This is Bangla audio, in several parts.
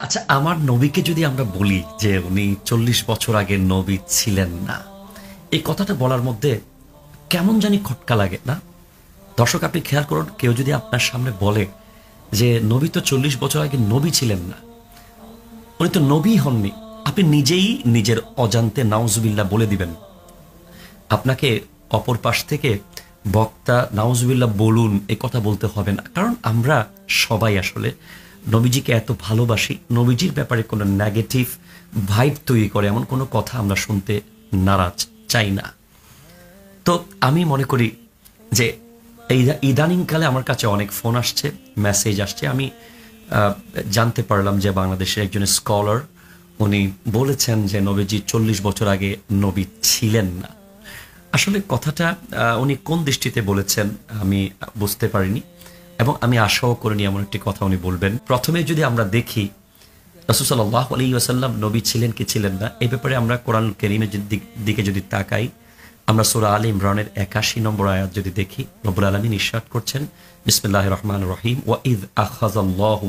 আচ্ছা, আমার নবীকে যদি আমরা বলি যে উনি 40 বছর আগে নবী ছিলেন না, এই কথাটা বলার মধ্যে কেমন জানি খটকা লাগে না? দর্শক, আপনি খেয়াল করুন, কেউ যদি আপনার সামনে বলে যে নবী তো 40 বছর আগে নবী ছিলেন না, উনি তো নবী হননি, আপনি নিজেই নিজের অজান্তে নাউজুবিল্লাহ বলে দিবেন। আপনাকে অপর পাশ থেকে বক্তা নাউজুবিল্লাহ বলুন এ কথা বলতে হবে না, কারণ আমরা সবাই আসলে নবীজিকে এত ভালোবাসি, নবীজির ব্যাপারে কোনো নেগেটিভ ভাইব তৈরি করে এমন কোনো কথা আমরা শুনতে নারাজ, চাই না। তো আমি মনে করি যে এই ইদানিংকালে আমার কাছে অনেক ফোন আসছে, মেসেজ আসছে, আমি জানতে পারলাম যে বাংলাদেশের একজন স্কলার উনি বলেছেন যে নবীজি 40 বছর আগে নবী ছিলেন না। আসলে কথাটা উনি কোন দৃষ্টিতে বলেছেন আমি বুঝতে পারিনি, এবং আমি আশাও করিনি এমন একটি কথা উনি বলবেন। প্রথমে যদি আমরা দেখি রাসূল সাল্লাল্লাহু আলাইহি ওয়াসাল্লাম নবী ছিলেন কি ছিলেন না, এই ব্যাপারে আমরা কোরআন কারীমের দিকে যদি তাকাই, আমরা সূরা আলে ইমরানের 81 নম্বর আয়াত যদি দেখি, রব্বুল আলামিন ইরশাদ করছেন, বিসমিল্লাহির রহমানির রহিম, ওয়া ইয আখাযাল্লাহু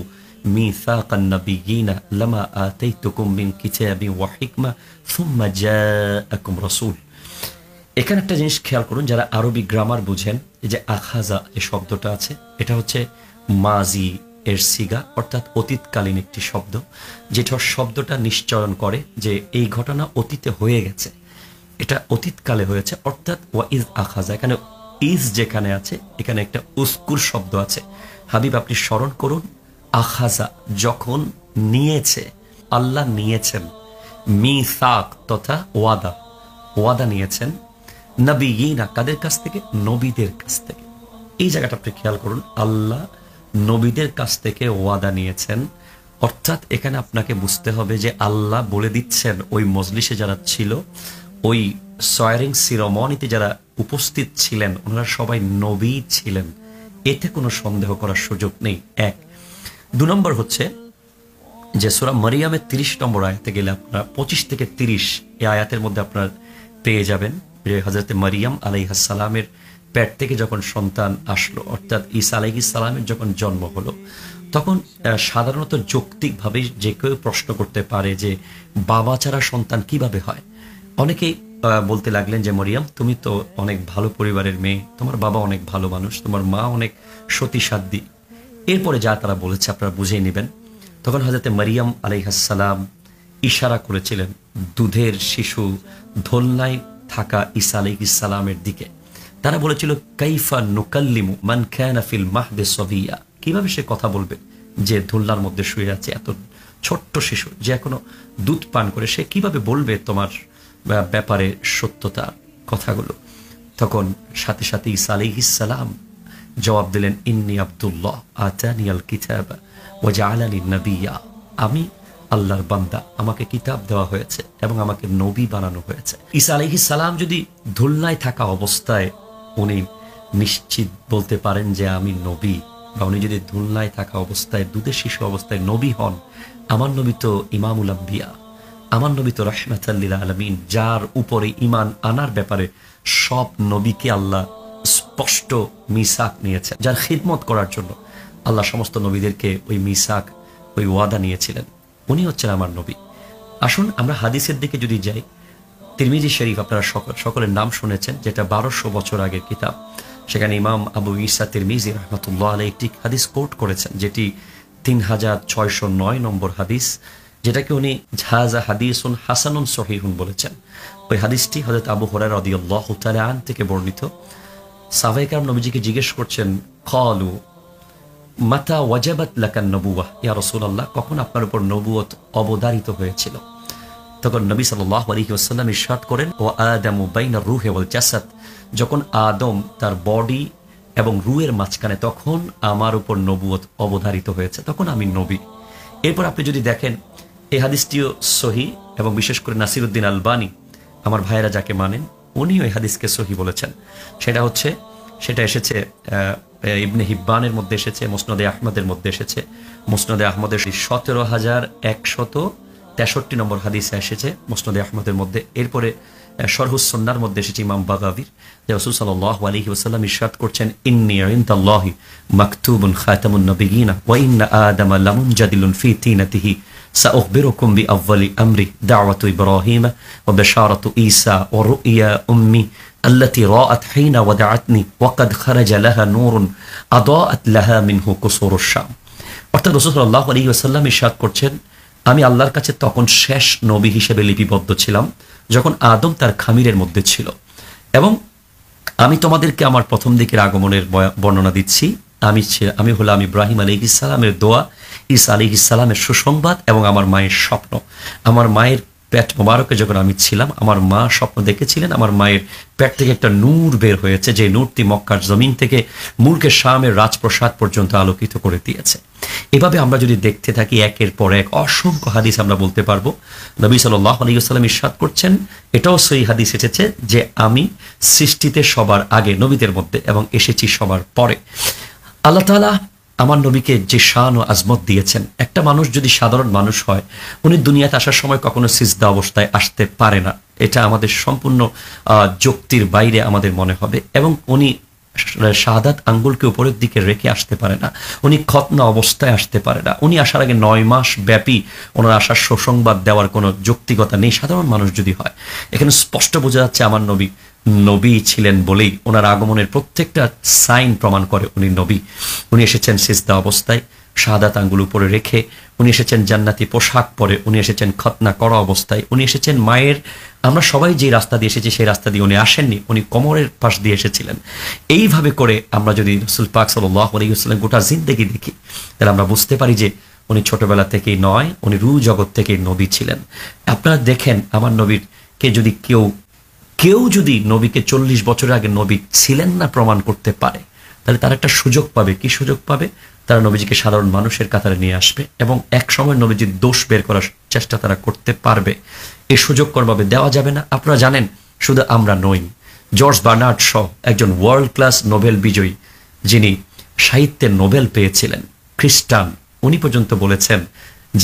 মিসাকান নাবিয়্যিনা লামা আতাইতুকুম মিন কিতাবিন ওয়া হিকমা সুম্মা জাআকুম রাসূল। এখানে একটা জিনিস খেয়াল করুন, যারা আরবি গ্রামার বুঝেন, এই যে আখাজা এই শব্দটা আছে, এটা হচ্ছে মাজি এর সিগা, অর্থাৎ অতীতকালীন একটি শব্দ, যেটা শব্দটা নিশ্চয়ন করে যে এই ঘটনা অতীতে হয়ে গেছে, এটা অতীতকালে হয়েছে, অর্থাৎ ওয়া ইজ আখাজা। এখানে ইজ যেখানে আছে, এখানে একটা উস্কুর শব্দ আছে। হাবিব, আপনি স্মরণ করুন, আখাজা যখন নিয়েছে, আল্লাহ নিয়েছেন, মিসাক তথা ওয়াদা, ওয়াদা নিয়েছেন নবিয়িনা, কাদের কাছ থেকে? নবীদের কাছ থেকে। এই জায়গাটা আপনি খেয়াল করুন, আল্লাহ নবীদের কাছ থেকে ওয়াদা নিয়েছেন, অর্থাৎ এখানে আপনাকে বুঝতে হবে যে আল্লাহ বলে দিচ্ছেন ওই মজলিসে যারা ছিল, ওই সয়ারিং সিরোমনিতে যারা উপস্থিত ছিলেন, ওনারা সবাই নবী ছিলেন, এতে কোনো সন্দেহ করার সুযোগ নেই। এক। 2 নম্বর হচ্ছে যে সূরা মারিয়ামের 30 নম্বর আয়াতে গেলে আপনারা 25 থেকে 30 এই আয়াতের মধ্যে আপনারা পেয়ে যাবেন যে হযরত মারিয়াম আলাইহিস সালামের পেট থেকে যখন সন্তান আসলো, অর্থাৎ ঈসা আলাইহিস সালামের যখন জন্ম হলো, তখন সাধারণত যৌক্তিকভাবে যে কেউ প্রশ্ন করতে পারে যে বাবা ছাড়া সন্তান কিভাবে হয়। অনেকেই বলতে লাগলেন যে মরিয়াম, তুমি তো অনেক ভালো পরিবারের মেয়ে, তোমার বাবা অনেক ভালো মানুষ, তোমার মা অনেক সতীসাধ্যী। এরপরে যা তারা বলেছে আপনারা বুঝেই নেবেন। তখন হযরত মারিয়াম আলাইহিস সালাম ইশারা করেছিলেন দুধের শিশু দোলনায় থাকা ঈসা আলাইহিস সালামের দিকে। তারা বলেছিল, কাইফা নুকাল্লিমু মান কানা ফিল মাহদি সাবিয়া, কিভাবে সে কথা বলবে যে দোলনার মধ্যে শুয়ে আছে, এত ছোট্ট শিশু যে এখনো দুধ পান করে, সে কিভাবে বলবে তোমার ব্যাপারে সত্যতার কথাগুলো। তখন সাথে সাথে ঈসা আলাইহিস সালাম জবাব দিলেন, ইন্নী আব্দুল্লাহ আতানিয়াল কিতাবা ওয়া জাআলানি নাবিয়্যা, আমি আল্লাহর বান্দা, আমাকে কিতাব দেওয়া হয়েছে এবং আমাকে নবী বানানো হয়েছে। ঈসা আলাইহিস সালাম যদি দোলনায় থাকা অবস্থায় উনি নিশ্চিত বলতে পারেন যে আমি নবী, বা উনি যদি দোলনায় থাকা অবস্থায় দুধের শিশু অবস্থায় নবী হন, আমার নবী তো ইমামুল আম্বিয়া, আমার নবী তো রাহমাতাল লিল আলামিন, যার উপরে ঈমান আনার ব্যাপারে সব নবীকে আল্লাহ স্পষ্ট মিসাক নিয়েছেন, যার খিদমত করার জন্য আল্লাহ সমস্ত নবীদেরকে ওই মিসাক, ওই ওয়াদা নিয়েছিলেন, উনি হচ্ছেন আমার নবী। আসুন আমরা হাদিসের দিকে যদি যাই, তিরমিজি শরীফ আপনারা সকলের নাম শুনেছেন, যেটা 1200 বছর আগের কিতাব। সেখানে ইমাম আবু ঈসা তিরমিজি রাহমাতুল্লাহ আলাইহি একটি হাদিস কোট করেছেন, যেটি 3609 নম্বর হাদিস, যেটাকে উনি হাযা হাদিসুন হাসানুন সহিহুন বলেছেন। ওই হাদিসটি হযরত আবু হুরায়রা রাদিয়াল্লাহু তাআলা আন থেকে বর্ণিত। সাহাবায়ে কেরাম নবীজিকে জিজ্ঞেস করছেন, ক্বালু মাতা ওয়াজাবাত লাকান নবুওয়াহ, ইয়া রাসূলুল্লাহ, কখন আপনার উপর নবুয়ত অবধারিত হয়েছিল? তখন নবী সাল্লাল্লাহু আলাইহি ওয়াসাল্লাম ইরশাদ করেন, ওয়া আদামু বাইনার রূহি ওয়াল জাসাদ, যখন আদম তার বডি এবং রূহের মাঝখানে, তখন আমার উপর নবুয়ত অবধারিত হয়েছে, তখন আমি নবী। এরপর আপনি যদি দেখেন এই হাদিসটিও সহিহ, এবং বিশেষ করে নাসিরউদ্দিন আলবানী, আমার ভাইয়েরা যাকে মানেন, উনিও এই হাদিসকে সহিহ বলেছেন। সেটা এসেছে ইবনে হিব্বানের মধ্যে এসেছে, মুসনাদে আহমদের মধ্যে এসেছে। মুসনাদে আহমদের 17163 নম্বর হাদিসে এসেছে মুসনাদে আহমদের মধ্যে। এরপরে শরহুস সুন্নাহর মধ্যে এসেছে ইমাম বাগাভীর, যে রাসূল সাল্লাল্লাহু আলাইহি ওয়াসাল্লাম ইরশাদ করছেন, ইন্নী ইনদাল্লাহি মাকতুবুন খাতামুন নবিয়্যিনা ওয়া ইন্না আদামা লামুনজাদিলুন ফি তিনাতিহি سأخبركم بأول أمري دعوة إبراهيم وبشارة عيسى ورؤيا أمي التي رأت حين ودعتني وقد خرج لها نور أضاءت لها منه قصور الشام. অর্থাৎ রাসূল সাল্লাল্লাহু আলাইহি ওয়াসাল্লাম ইরশাদ করছেন, আমি আল্লাহর কাছে তখন শেষ নবী হিসেবে লিপিবদ্ধ ছিলাম যখন আদম তার খামিরের মধ্যে ছিল, এবং আমি তোমাদেরকে আমার প্রথম দিকের আগমনের বর্ণনা দিচ্ছি। আমি হলাম ইব্রাহিম আলাইহিস সালামের দোয়া, ঈসা আলাইহিস সালামের সুসংবাদ এবং আমার মায়ের স্বপ্ন। আমার মায়ের পেট মোবারকে যখন আমি ছিলাম, আমার মা স্বপ্ন দেখেছিলেন আমার মায়ের পেট থেকে একটা নূর বের হয়েছে, যে নূরটি মক্কার জমিন থেকে মুলকে শামের রাজপ্রাসাদ পর্যন্ত আলোকিত করে দিয়েছে। এভাবে আমরা যদি দেখতে থাকি একের পর এক অসংখ্য হাদিস আমরা বলতে পারবো। নবী সাল্লাল্লাহু আলাইহি ওয়াসাল্লাম ইরশাদ করছেন, এটাও সহিহ হাদিস এসেছে, যে আমি সৃষ্টিতে সবার আগে নবীদের মধ্যে এবং এসেছি সবার পরে। আল্লাহ তাআলা আমার নবীকে যে শান ও আজমত দিয়েছেন, একটা মানুষ যদি সাধারণ মানুষ হয়, উনি দুনিয়াতে আসার সময় কখনো সিজদা অবস্থায় আসতে পারে না। এটা আমাদের সম্পূর্ণ যুক্তির বাইরে আমাদের মনে হবে। এবং উনি শাহাদাত আঙ্গুলকে উপরের দিকে রেখে আসতে পারে না, উনি খতনা অবস্থায় আসতে পারে না। উনি আসার আগে 9 মাস ব্যাপী ওনার আসার সুসংবাদ দেওয়ার কোনো যৌক্তিকতা নেই সাধারণ মানুষ যদি হয়। এখানে স্পষ্ট বোঝা যাচ্ছে আমার নবী নবী ছিলেন বলেই ওনার আগমনের প্রত্যেকটা সাইন প্রমাণ করে উনি নবী। উনি এসেছেন সিজদা অবস্থায়, শাহাদাত আঙ্গুল উপরে রেখে, উনি এসেছেন জান্নাতি পোশাক পরে, উনি এসেছেন খতনা করা অবস্থায়, উনি এসেছেন মায়ের, আমরা সবাই যে রাস্তা দিয়ে এসেছি সেই রাস্তা দিয়ে উনি আসেননি, উনি কোমরের পাশ দিয়ে এসেছিলেন। এইভাবে করে আমরা যদি রাসূল পাক সাল্লাল্লাহু আলাইহি ওয়াসাল্লাম গোটা জিন্দেগি দেখি, তাহলে আমরা বুঝতে পারি যে উনি ছোটবেলা থেকেই নয়, উনি রূহ জগৎ থেকেই নবী ছিলেন। আপনারা দেখেন আমার নবীর কে যদি কেউ যদি নবীকে 40 বছরের আগে নবী ছিলেন না প্রমাণ করতে পারে, তাহলে তারা একটা সুযোগ পাবে। কি সুযোগ পাবে? তারা নবীজিকে সাধারণ মানুষের কাতারে নিয়ে আসবে এবং এক সময় নবীজির দোষ বের করার চেষ্টা তারা করতে পারবে। এই সুযোগ কোনোভাবে দেওয়া যাবে না। আপনারা জানেন, শুধু আমরা নই, জর্জ বার্নার্ড শ একজন ওয়ার্ল্ড ক্লাস নোবেল বিজয়ী, যিনি সাহিত্যের নোবেল পেয়েছিলেন, খ্রিস্টান, উনি পর্যন্ত বলেছেন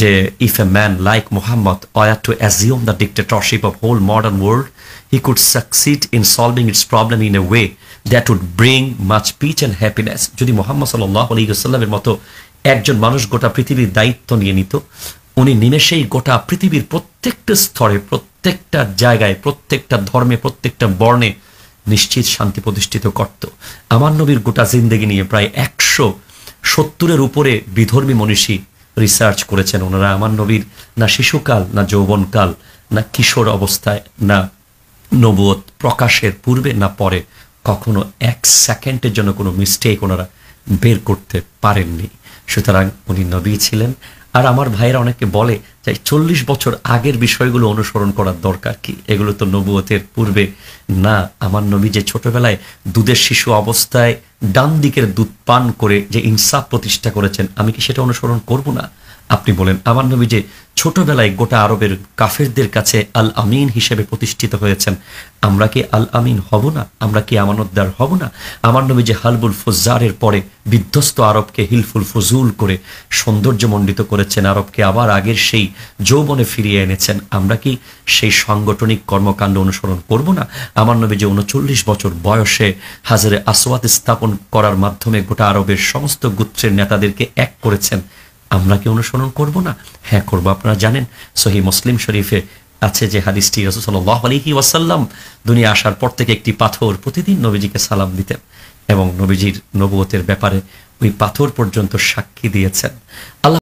যে if a man like Muhammad were to assume the dictatorship of whole modern world, he could succeed in solving its problem in a way that would bring much peace and happiness. যদি মুহাম্মদ সাল্লাল্লাহু আলাইহি ওয়াসাল্লামের মতো একজন মানুষ গোটা পৃথিবীর দায়িত্ব নিয়ে নিত, উনি নিমেষেই গোটা পৃথিবীর প্রত্যেকটা স্তরে, প্রত্যেকটা জায়গায়, প্রত্যেকটা ধর্মে, প্রত্যেকটা বর্ণে নিশ্চিত শান্তি প্রতিষ্ঠিত করত। আমার নবীর গোটা জিন্দেগি নিয়ে প্রায় 170-এর উপরে বিধর্মী মনীষী রিসার্চ করেছেন। ওনারা আমার নবীর না শিশুকাল, না যৌবনকাল, না কিশোর অবস্থায়, না নবুয়ত প্রকাশের পূর্বে না পরে কখনো 1 সেকেন্ডের জন্য কোনো মিস্টেক ওনারা বের করতে পারেননি। সুতরাং উনি নবী ছিলেন। আর আমার ভাইয়েরা অনেকে বলে যে 40 বছর আগের বিষয়গুলো অনুসরণ করার দরকার কি, এগুলো তো নবুয়তের পূর্বে না। আমার নবী যে ছোটবেলায় দুধের শিশু অবস্থায় ডান দিকের দুধ পান করে যে ইনসাফ প্রতিষ্ঠা করেছেন, আমি কি সেটা অনুসরণ করব না? আপনি বলেন, আমার নবী যে ছোটবেলায় গোটা আরবের কাফেরদের কাছে আল আমিন হিসেবে প্রতিষ্ঠিত হয়েছেন, আমরা কি আল আমিন হব না? আমরা কি আমানতদার হব না? আমার নবী যে হালবুল ফুজ্জারের পরে বিধ্বস্ত আরবকে হিলফুল ফজুল করে সৌন্দর্যমণ্ডিত করেছেন, আরবকে আবার আগের সেই যৌবনে ফিরিয়ে এনেছেন, আমরা কি সেই সাংগঠনিক কর্মকাণ্ড অনুসরণ করব না? আমার নবী যে 39 বছর বয়সে হাজরে আসওয়াদ স্থাপন করার মাধ্যমে গোটা আরবের সমস্ত গোত্রের নেতাদেরকে এক করেছেন, আমরা কি অনুসরণ করব না? হ্যাঁ করব। আপনারা জানেন, সহিহ মুসলিম শরীফে আছে যে হাদিসটি, রাসূল সাল্লাল্লাহু আলাইহি ওয়াসাল্লাম দুনিয়া আসার পর থেকে একটি পাথর প্রতিদিন নবীজিকে সালাম দিতেন এবং নবীজির নবুয়তের ব্যাপারে ওই পাথর পর্যন্ত সাক্ষী দিয়েছেন। আল্লাহ